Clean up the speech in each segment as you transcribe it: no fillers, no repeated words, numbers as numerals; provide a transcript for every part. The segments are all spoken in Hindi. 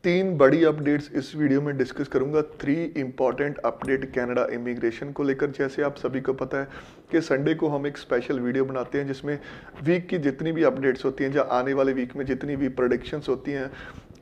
तीन बड़ी अपडेट्स इस वीडियो में डिस्कस करूंगा। Three important update Canada immigration को लेकर। जैसे आप सभी को पता है कि संडे को हम एक स्पेशल वीडियो बनाते हैं जिसमें वीक की जितनी भी अपडेट्स होती हैं या आने वाले वीक में जितनी भी प्रेडिक्शंस होती हैं,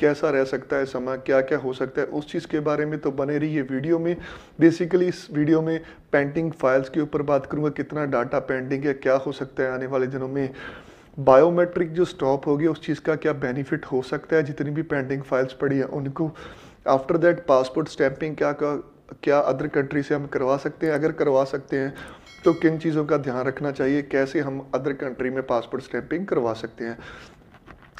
कैसा रह सकता है समय, क्या क्या हो सकता है, उस चीज़ के बारे में तो बने रहिए वीडियो में। बेसिकली इस वीडियो में पेंडिंग फाइल्स के ऊपर बात करूंगा, कितना डाटा पेंडिंग है, क्या हो सकता है आने वाले दिनों में, बायोमेट्रिक जो स्टॉप होगी उस चीज़ का क्या बेनिफिट हो सकता है जितनी भी पेंडिंग फाइल्स पड़ी हैं उनको। आफ्टर दैट पासपोर्ट स्टैंपिंग क्या अदर कंट्री से हम करवा सकते हैं, अगर करवा सकते हैं तो किन चीज़ों का ध्यान रखना चाहिए, कैसे हम अदर कंट्री में पासपोर्ट स्टैंपिंग करवा सकते हैं।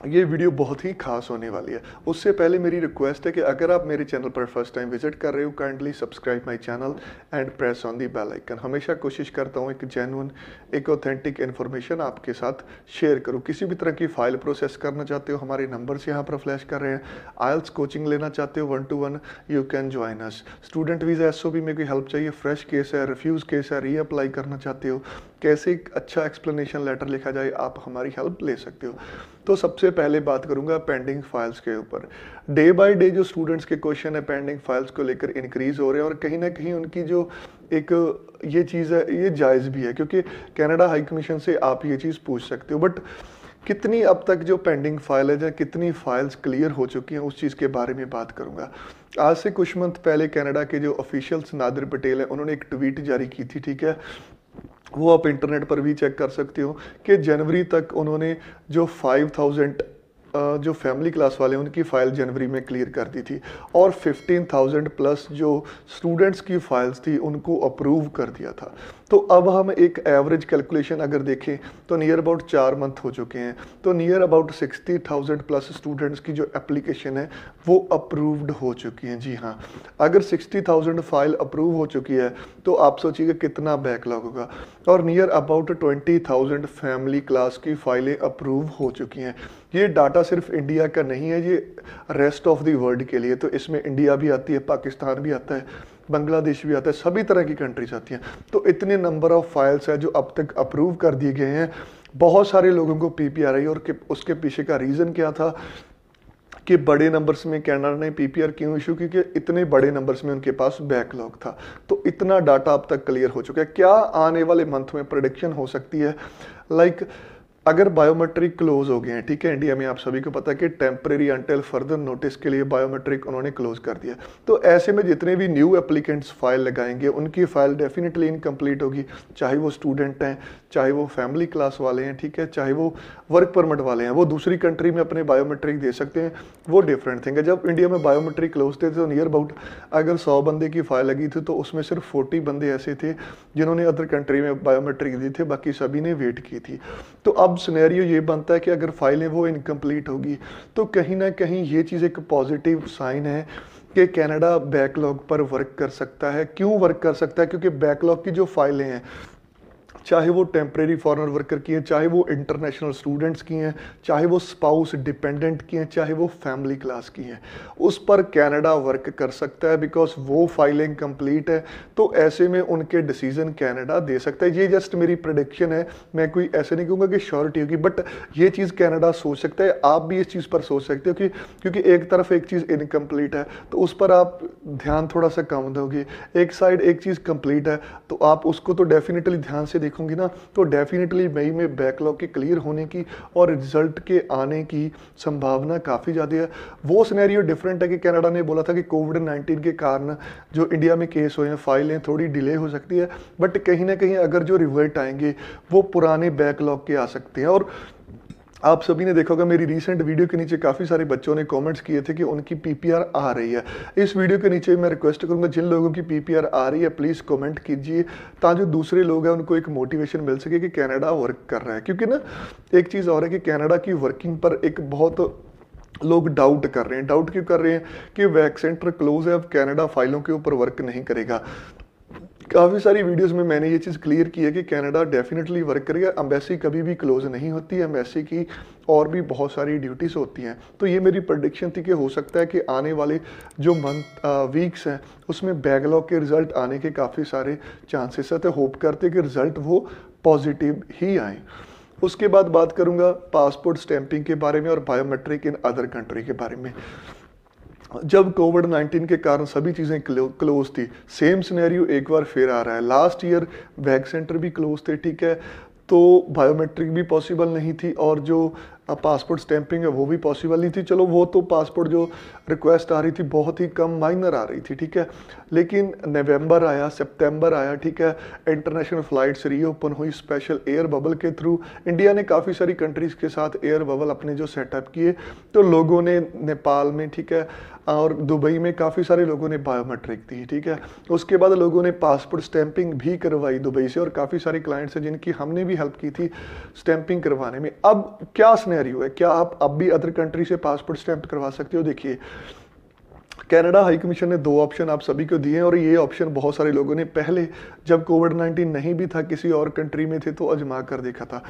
ये वीडियो बहुत ही खास होने वाली है। उससे पहले मेरी रिक्वेस्ट है कि अगर आप मेरे चैनल पर फर्स्ट टाइम विजिट कर रहे हो, kindly subscribe my channel and press on the bell icon. हमेशा कोशिश करता हूँ एक जेन्युइन, एक ऑथेंटिक इन्फॉर्मेशन आपके साथ शेयर करूँ। किसी भी तरह की फाइल प्रोसेस करना चाहते हो, हमारे नंबर्स यहाँ पर फ्लैश कर रहे हैं। आइल्स कोचिंग लेना चाहते हो 1-to-1, you can join us. Student visa SOP में कोई हेल्प चाहिए, फ्रेश केस है, रिफ्यूज़ केस है, रीअप्लाई करना चाहते हो, कैसे एक अच्छा एक्सप्लेनेशन लेटर लिखा जाए, आप हमारी हेल्प ले सकते हो। तो सबसे पहले बात करूंगा पेंडिंग फाइल्स के ऊपर। डे बाय डे जो स्टूडेंट्स के क्वेश्चन है पेंडिंग फाइल्स को लेकर इंक्रीज हो रहे हैं, और कहीं ना कहीं उनकी जो एक ये चीज़ है ये जायज़ भी है, क्योंकि कनाडा हाई कमीशन से आप ये चीज़ पूछ सकते हो। बट कितनी अब तक जो पेंडिंग फाइल है या कितनी फाइल्स क्लियर हो चुकी हैं उस चीज़ के बारे में बात करूंगा। आज से कुछ मंथ पहले कनाडा के जो ऑफिशियल्स नादिर पटेल हैं उन्होंने एक ट्वीट जारी की थी, ठीक है, वो आप इंटरनेट पर भी चेक कर सकते हो कि जनवरी तक उन्होंने जो 5000 जो फैमिली क्लास वाले उनकी फ़ाइल जनवरी में क्लियर कर दी थी, और 15,000 प्लस जो स्टूडेंट्स की फाइल्स थी उनको अप्रूव कर दिया था। तो अब हम एक एवरेज कैलकुलेशन अगर देखें तो नियर अबाउट 4 मंथ हो चुके हैं, तो नियर अबाउट 60,000 प्लस स्टूडेंट्स की जो एप्लीकेशन है वो अप्रूव्ड हो चुकी हैं। जी हाँ, अगर 60,000 फाइल अप्रूव हो चुकी है तो आप सोचिएगा कितना बैकलॉग होगा। और नियर अबाउट 20,000 फैमिली क्लास की फाइलें अप्रूव हो चुकी हैं। ये डाटा सिर्फ इंडिया का नहीं है, ये रेस्ट ऑफ द वर्ल्ड के लिए, तो इसमें इंडिया भी आती है, पाकिस्तान भी आता है, बांग्लादेश भी आता है, सभी तरह की कंट्रीज आती हैं। तो इतने नंबर ऑफ फाइल्स है जो अब तक अप्रूव कर दिए गए हैं। बहुत सारे लोगों को PPR आई, और उसके पीछे का रीज़न क्या था कि बड़े नंबर्स में कनाडा ने PPR क्यों इशू की, कि इतने बड़े नंबर्स में उनके पास बैकलॉग था। तो इतना डाटा अब तक क्लियर हो चुका है। क्या आने वाले मंथ में प्रेडिक्शन हो सकती है, लाइक अगर बायोमेट्रिक क्लोज हो गए हैं, ठीक है, इंडिया में आप सभी को पता है कि टेम्परेरी अंटिल फर्दर नोटिस के लिए बायोमेट्रिक उन्होंने क्लोज कर दिया। तो ऐसे में जितने भी न्यू एप्लीकेंट्स फाइल लगाएंगे उनकी फाइल डेफिनेटली इनकम्प्लीट होगी, चाहे वो स्टूडेंट हैं, चाहे वो फैमिली क्लास वाले हैं, ठीक है, चाहे वो वर्क परमिट वाले हैं। वो दूसरी कंट्री में अपने बायोमेट्रिक दे सकते हैं, वो डिफरेंट थिंग है। जब इंडिया में बायोमेट्रिक क्लोज थे तो नियर अबाउट अगर 100 बंदे की फाइल लगी थी तो उसमें सिर्फ 40 बंदे ऐसे थे जिन्होंने अदर कंट्री में बायोमेट्रिक दी थे, बाकी सभी ने वेट की थी। तो अब सिनेरियो ये बनता है कि अगर फाइलें वो इनकम्प्लीट होगी तो कहीं ना कहीं ये चीज़ एक पॉजिटिव साइन है कि कनाडा बैकलॉग पर वर्क कर सकता है। क्यों वर्क कर सकता है? क्योंकि बैकलॉग की जो फाइलें हैं, चाहे वो टेम्परेरी फॉरेनर वर्कर की हैं, चाहे वो इंटरनेशनल स्टूडेंट्स की हैं, चाहे वो स्पाउस डिपेंडेंट की हैं, चाहे वो फैमिली क्लास की हैं, उस पर कनाडा वर्क कर सकता है बिकॉज वो फाइलिंग कंप्लीट है। तो ऐसे में उनके डिसीजन कनाडा दे सकता है। ये जस्ट मेरी प्रेडिक्शन है, मैं कोई ऐसे नहीं कहूँगा कि श्योरिटी होगी, बट ये चीज़ कनाडा सोच सकता है। आप भी इस चीज़ पर सोच सकते हो कि क्योंकि एक तरफ एक चीज़ इनकम्प्लीट है तो उस पर आप ध्यान थोड़ा सा कम दोगे, एक साइड एक चीज़ कंप्लीट है तो आप उसको तो डेफिनेटली ध्यान से देखूंगी ना, तो डेफिनेटली मई में बैकलॉग के क्लियर होने की और रिजल्ट के आने की संभावना काफ़ी ज़्यादा है। वो सिनेरियो डिफरेंट है कि कनाडा ने बोला था कि कोविड-19 के कारण जो इंडिया में केस हुए हैं फाइलें थोड़ी डिले हो सकती है, बट कहीं ना कहीं अगर जो रिवर्ट आएंगे वो पुराने बैकलॉग के आ सकते हैं। और आप सभी ने देखा होगा मेरी रीसेंट वीडियो के नीचे काफ़ी सारे बच्चों ने कमेंट्स किए थे कि उनकी PPR आ रही है। इस वीडियो के नीचे मैं रिक्वेस्ट करूंगा जिन लोगों की PPR आ रही है प्लीज़ कमेंट कीजिए, ताकि जो दूसरे लोग हैं उनको एक मोटिवेशन मिल सके कि कनाडा वर्क कर रहा है। क्योंकि ना एक चीज़ और है कि कनाडा की वर्किंग पर एक बहुत लोग डाउट कर रहे हैं। डाउट क्यों कर रहे हैं? कि वैक सेंटर क्लोज है, अब कनाडा फाइलों के ऊपर वर्क नहीं करेगा। काफ़ी सारी वीडियोस में मैंने ये चीज़ क्लियर की है कि कनाडा डेफिनेटली वर्क करेगा। एम्बेसी कभी भी क्लोज नहीं होती है, एम्बेसी की और भी बहुत सारी ड्यूटीज़ होती हैं। तो ये मेरी प्रेडिक्शन थी कि हो सकता है कि आने वाले जो वीक्स हैं उसमें बैकलॉग के रिजल्ट आने के काफ़ी सारे चांसेस है। तो होप करते हैं कि रिजल्ट वो पॉजिटिव ही आए। उसके बाद बात करूँगा पासपोर्ट स्टैंपिंग के बारे में और बायोमेट्रिक इन अदर कंट्री के बारे में। जब कोविड-19 के कारण सभी चीज़ें क्लोज थी, सेम सिनेरियो एक बार फिर आ रहा है। लास्ट ईयर वैक सेंटर भी क्लोज थे, ठीक है, तो बायोमेट्रिक भी पॉसिबल नहीं थी और जो पासपोर्ट स्टैंपिंग है वो भी पॉसिबल नहीं थी। चलो वो तो पासपोर्ट जो रिक्वेस्ट आ रही थी बहुत ही कम माइनर आ रही थी, ठीक है, लेकिन नवंबर आया, सितंबर आया, ठीक है, इंटरनेशनल फ्लाइट्स रीओपन हुई स्पेशल एयर बबल के थ्रू। इंडिया ने काफ़ी सारी कंट्रीज़ के साथ एयर बबल अपने जो सेटअप किए, तो लोगों ने नेपाल में, ठीक है, और दुबई में काफ़ी सारे लोगों ने बायोमेट्रिक दी, ठीक है। उसके बाद लोगों ने पासपोर्ट स्टैंपिंग भी करवाई दुबई से, और काफ़ी सारे क्लाइंट्स हैं जिनकी हमने भी हेल्प की थी स्टैंपिंग करवाने में। अब क्या सिनेरियो है, क्या आप अब भी अदर कंट्री से पासपोर्ट स्टैंप करवा सकते हो? देखिए, कनाडा हाई कमीशन ने 2 ऑप्शन आप सभी को दिए हैं, और ये ऑप्शन बहुत सारे लोगों ने पहले जब कोविड-19 नहीं भी था, किसी और कंट्री में थे, तो आजमा कर देखा था।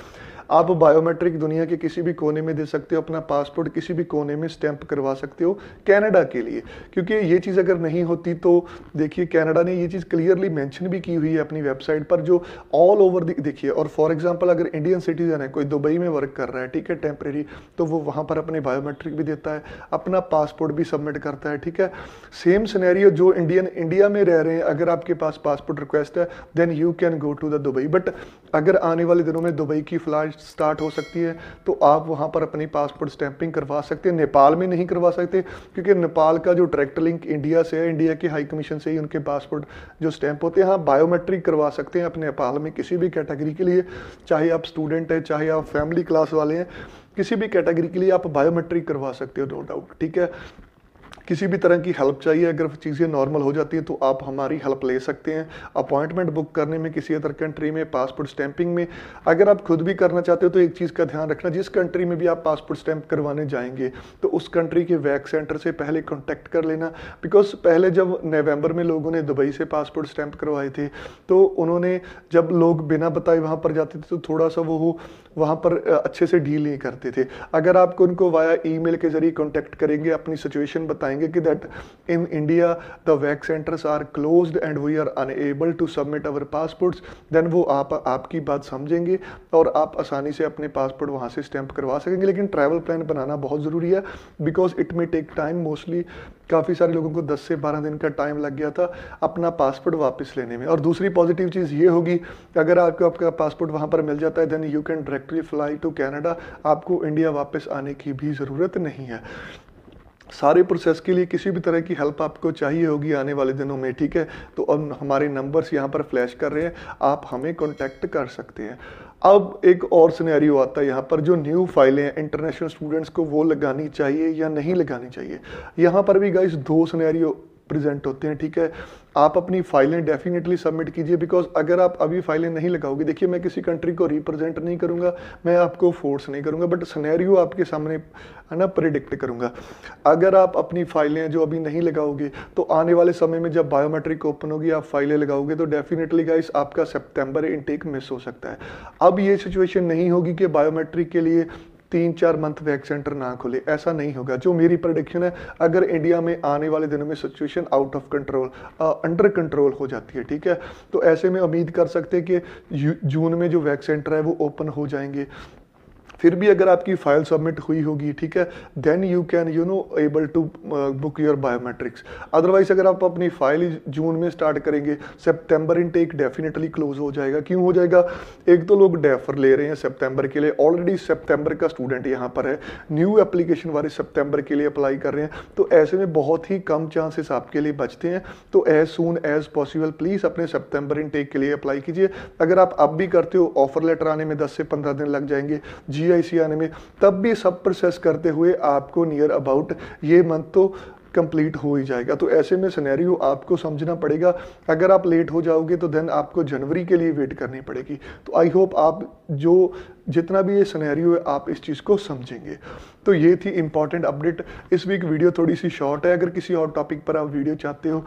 आप बायोमेट्रिक दुनिया के किसी भी कोने में दे सकते हो, अपना पासपोर्ट किसी भी कोने में स्टैंप करवा सकते हो कनाडा के लिए, क्योंकि ये चीज़ अगर नहीं होती तो देखिए कनाडा ने ये चीज़ क्लियरली मेंशन भी की हुई है अपनी वेबसाइट पर, जो ऑल ओवर देखिए। और फॉर एग्जांपल अगर इंडियन सिटीजन है, कोई दुबई में वर्क कर रहा है, ठीक है, टेम्परेरी, तो वो वहाँ पर अपने बायोमेट्रिक भी देता है, अपना पासपोर्ट भी सबमिट करता है, ठीक है। सेम सिनेरियो जो इंडिया में रह रहे हैं, अगर आपके पास पासपोर्ट रिक्वेस्ट है then you can go to the Dubai. But अगर आने वाले दिनों में दुबई की फ्लाइट स्टार्ट हो सकती है तो आप वहाँ पर अपनी पासपोर्ट स्टैंपिंग करवा सकते हैं। नेपाल में नहीं करवा सकते, क्योंकि नेपाल का जो डायरेक्ट लिंक इंडिया से है, इंडिया के हाई कमीशन से ही उनके पासपोर्ट जो स्टैंप होते हैं। हाँ, बायोमेट्रिक करवा सकते हैं अपने नेपाल में किसी भी कैटेगरी के लिए, चाहे आप स्टूडेंट है, चाहे आप फैमिली क्लास वाले हैं, किसी भी कैटेगरी के लिए आप बायोमेट्रिक करवा सकते हो, नो डाउट, ठीक है। किसी भी तरह की हेल्प चाहिए, अगर चीज़ें नॉर्मल हो जाती हैं तो आप हमारी हेल्प ले सकते हैं अपॉइंटमेंट बुक करने में, किसी अदर कंट्री में, पासपोर्ट स्टैंपिंग में। अगर आप खुद भी करना चाहते हो तो एक चीज़ का ध्यान रखना, जिस कंट्री में भी आप पासपोर्ट स्टैंप करवाने जाएंगे तो उस कंट्री के वैक सेंटर से पहले कॉन्टैक्ट कर लेना। बिकॉज पहले जब नवंबर में लोगों ने दुबई से पासपोर्ट स्टैंप करवाए थे, तो उन्होंने जब लोग बिना बताए वहाँ पर जाते थे तो थोड़ा सा वो वहाँ पर अच्छे से डील नहीं करते थे। अगर आपको उनको वाया ईमेल के जरिए कॉन्टैक्ट करेंगे, अपनी सिचुएशन बताएंगे कि that in India the VAC centres are closed and we are unable to submit our passports, then वो आपकी बात समझेंगे और आप आसानी से अपने पासपोर्ट वहाँ से स्टैंप करवा सकेंगे। लेकिन ट्रैवल प्लान बनाना बहुत ज़रूरी है, because it may take time. Mostly काफ़ी सारे लोगों को 10 से 12 दिन का टाइम लग गया था अपना पासपोर्ट वापस लेने में। और दूसरी पॉजिटिव चीज़ ये होगी, अगर आपको आपका पासपोर्ट वहाँ पर मिल जाता है then you can directly fly to Canada, आपको इंडिया वापस आने की भी ज़रूरत नहीं है। सारे प्रोसेस के लिए किसी भी तरह की हेल्प आपको चाहिए होगी आने वाले दिनों में, ठीक है, तो अब हमारे नंबर्स यहाँ पर फ्लैश कर रहे हैं, आप हमें कॉन्टैक्ट कर सकते हैं। अब एक और सिनेरियो आता है यहाँ पर, जो न्यू फाइलें हैं इंटरनेशनल स्टूडेंट्स को वो लगानी चाहिए या नहीं लगानी चाहिए। यहाँ पर भी गाइस 2 सिनेरियो प्रेजेंट होते हैं, ठीक है। आप अपनी फाइलें डेफिनेटली सबमिट कीजिए, बिकॉज अगर आप अभी फाइलें नहीं लगाओगे, देखिए मैं किसी कंट्री को रिप्रेजेंट नहीं करूंगा, मैं आपको फोर्स नहीं करूंगा, बट सिनेरियो आपके सामने है ना प्रेडिक्ट करूंगा। अगर आप अपनी फाइलें जो अभी नहीं लगाओगे तो आने वाले समय में जब बायोमेट्रिक ओपन होगी आप फाइलें लगाओगे तो डेफिनेटली गाइस आपका सितंबर इनटेक मिस हो सकता है। अब ये सिचुएशन नहीं होगी कि बायोमेट्रिक के लिए 3-4 मंथ वैक सेंटर ना खुले, ऐसा नहीं होगा। जो मेरी प्रेडिक्शन है, अगर इंडिया में आने वाले दिनों में situation out of control, under control हो जाती है, ठीक है, तो ऐसे में उम्मीद कर सकते हैं कि जून में जो वैक सेंटर है वो ओपन हो जाएंगे। फिर भी अगर आपकी फाइल सबमिट हुई होगी, ठीक है, then you can able to book your biometrics. Otherwise अगर आप अपनी फाइल जून में स्टार्ट करेंगे, सितंबर इनटेक डेफिनेटली क्लोज हो जाएगा। क्यों हो जाएगा? एक तो लोग डेफर ले रहे हैं सितंबर के लिए, ऑलरेडी सितंबर का स्टूडेंट यहाँ पर है, न्यू एप्लीकेशन वाले सितंबर के लिए अप्लाई कर रहे हैं, तो ऐसे में बहुत ही कम चांसेस आपके लिए बचते हैं। तो as soon as possible please अपने सितंबर इनटेक के लिए अप्लाई कीजिए। अगर आप अब भी करते हो, ऑफर लेटर आने में 10 से 15 दिन लग जाएंगे, GIC आने में, तब भी सब प्रोसेस करते हुए आपको नियर अबाउट ये मंथ तो कंप्लीट हो ही जाएगा। तो ऐसे में सिनेरियो आपको समझना पड़ेगा। अगर आप लेट हो जाओगे तो देन आपको जनवरी के लिए वेट करनी पड़ेगी। तो आई होप आप जो जितना भी ये सिनेरियो है आप इस चीज़ को समझेंगे। तो ये थी इंपॉर्टेंट अपडेट। इस वीक वीडियो थोड़ी सी शॉर्ट है, अगर किसी और टॉपिक पर आप वीडियो चाहते हो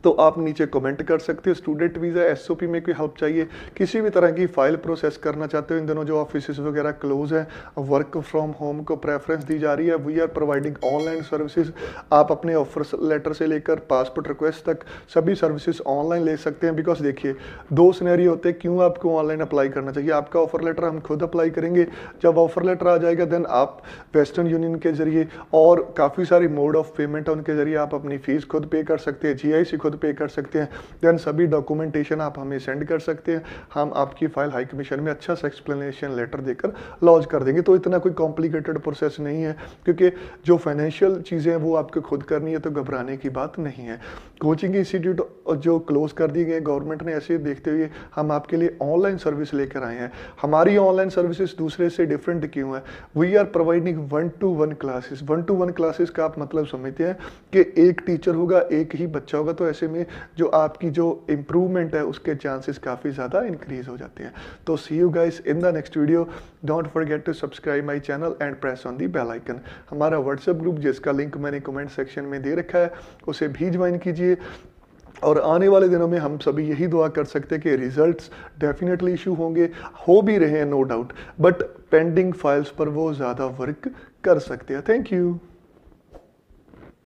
तो आप नीचे कमेंट कर सकते हो। स्टूडेंट वीज़ा एसओपी में कोई हेल्प चाहिए, किसी भी तरह की फ़ाइल प्रोसेस करना चाहते हो, इन दिनों जो ऑफिस वगैरह क्लोज हैं, वर्क फ्रॉम होम को प्रेफरेंस दी जा रही है, we are providing online services. आप अपने ऑफर लेटर से लेकर पासपोर्ट रिक्वेस्ट तक सभी सर्विसेज ऑनलाइन ले सकते हैं। बिकॉज देखिए, दो सिनेरियो होते हैं क्यों आपको ऑनलाइन अप्लाई करना चाहिए। आपका ऑफर लेटर हम खुद अप्लाई करेंगे, जब ऑफर लेटर आ जाएगा देन आप वेस्टर्न यूनियन के जरिए और काफ़ी सारी मोड ऑफ पेमेंट है उनके जरिए आप अपनी फ़ीस खुद पे कर सकते हैं, जीआईसी खुद पे कर सकते हैं। देन सभी डॉक्यूमेंटेशन आप हमें सेंड कर सकते हैं, हम आपकी फ़ाइल हाई कमीशन में अच्छा सा एक्सप्लेनेशन लेटर देकर लॉन्च कर देंगे। तो इतना कोई कॉम्प्लिकेटेड प्रोसेस नहीं है, क्योंकि जो फाइनेंशियल चीज़ें हैं वो आपको खुद करनी है, तो घबराने की बात नहीं है। कोचिंग इंस्टीट्यूट जो क्लोज कर दिए गए गवर्नमेंट ने, ऐसे देखते हुए हम आपके लिए ऑनलाइन सर्विस लेकर आए हैं। हमारी ऑनलाइन सर्विसेज दूसरे से डिफरेंट क्यों है? We are providing 1-to-1 classes. 1-to-1 classes का आप मतलब समझते हैं कि एक टीचर होगा, एक ही बच्चा होगा, तो ऐसे में जो आपकी जो इम्प्रूवमेंट है उसके चांसेस काफ़ी ज़्यादा इंक्रीज हो जाते हैं। तो see you guys in the next video. Don't forget to subscribe my channel and press on the bell icon. हमारा व्हाट्सएप ग्रुप जिसका लिंक मैंने कमेंट सेक्शन में दे रखा है, उसे भी ज्वाइन कीजिए। और आने वाले दिनों में हम सभी यही दुआ कर सकते हैं कि रिजल्ट्स डेफिनेटली इशू होंगे, हो भी रहे हैं no doubt, but pending files पर वो ज़्यादा वर्क कर सकते हैं। Thank you.